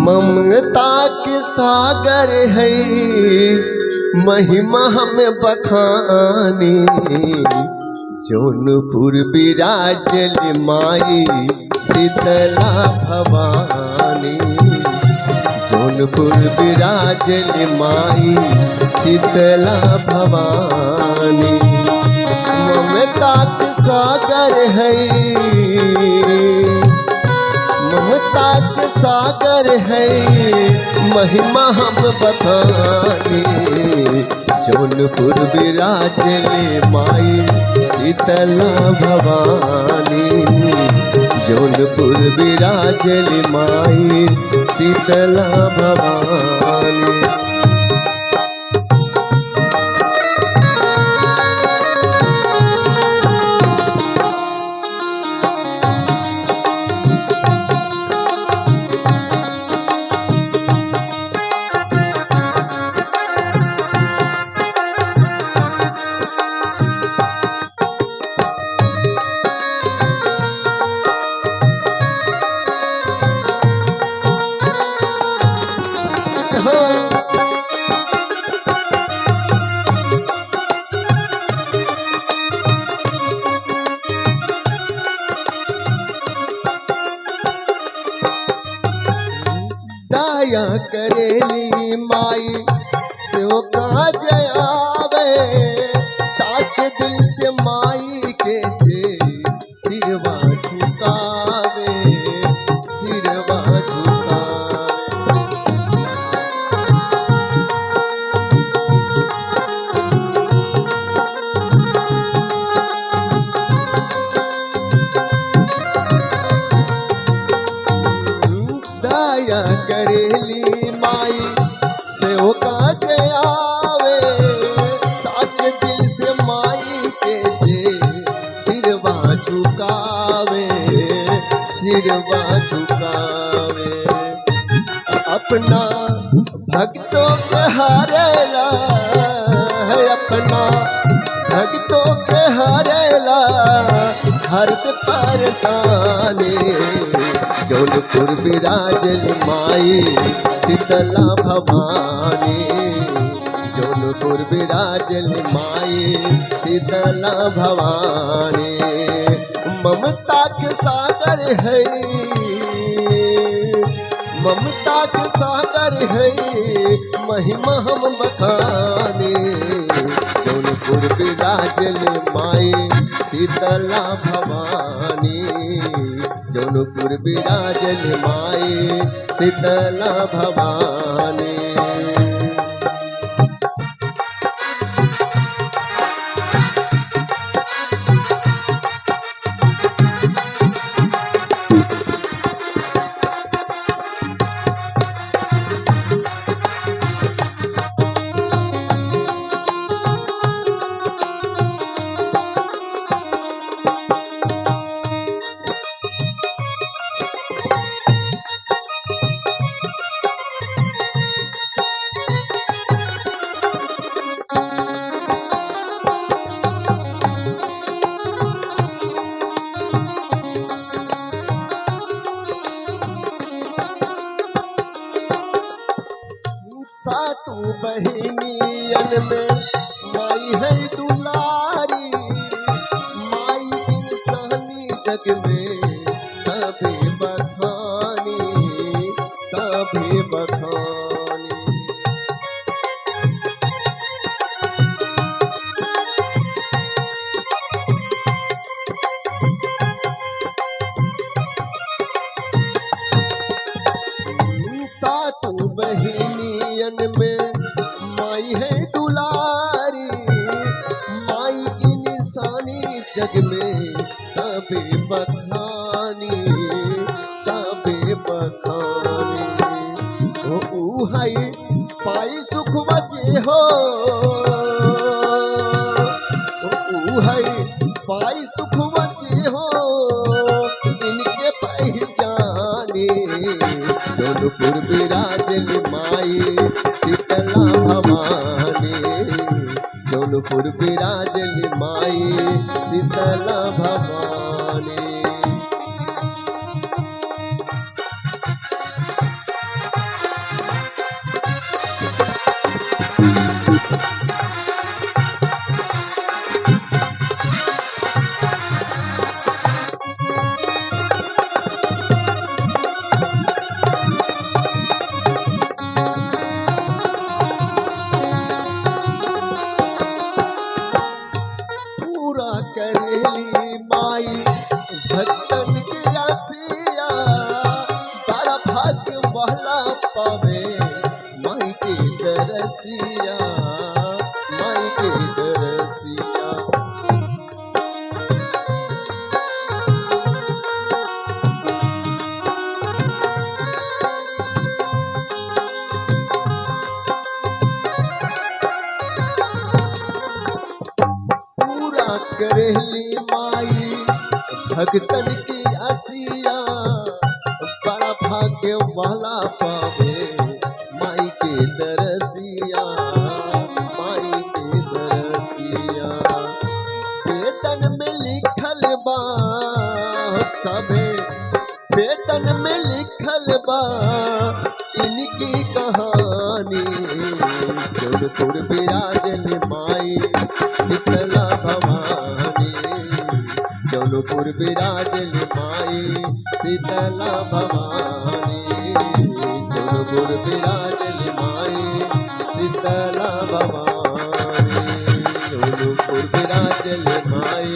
ममता के सागर है महिमा हमें बखानी। जौनपुर विराजल माई शीतला भवानी। जौनपुर विराजल माई शीतला भवानी। ममता के सागर है, ममता के सागर है महिमा हम बखानी। जौनपुर विराजल माई शीतला भवानी। जौनपुर विराजल माई शीतला भवानी। दया करेली माई सेव का जयावे। साच दिल से माई के थे सिरवा झुकावे, सिरवा झुकावे। दया करेली माई सेव का जयावे। साच दिल से माई के जे सिरवा झुकावे, सिरवा झुकावे। अपना भक्तों के हारेला, अपना भक्तों के हारेला हर परेशानी। जौनपुर विराजल माई शीतला भवानी। जौनपुर विराजल माई शीतला भवानी। ममता के सागर है, ममता के सागर है महिमा हम बखानी। जौनपुर विराजल माई शीतला भवानी। जौनपुर विराजल माई शीतला भवानी। सातों बहिनियन में माई है दुलारी। माई इंसानी जग में सभी बखानी, सभी बखानी। सातों बहिनियन में माई है दुलारी। माई की निशानी जग में सभी बखानी, सभी बखानी। ओ हाय पाई सुख बचे हो, ओ हाय पाई सुख बचे हो इनके पहचाने। जौनपुर विराजल माई शीतला भवानी। जौनपुर विराजल माई शीतला भवानी। भाग्य वाला पावे माई के दरसिया, माई के दरसिया। पूरा करेली माई भगतन की आसिया, बड़ा भाग्य वाला पावे माई के दरसिया, माई के दरसिया। वेतन में लिखल बा सभे, वेतन में लिखल बा इनकी कहानी। जौनपुर विराजल माई शीतला भवानी, जौनपुर विराजल माई शीतला भवानी, जौनपुर विराजल माई शीतला भवानी, जौनपुर विराजल माई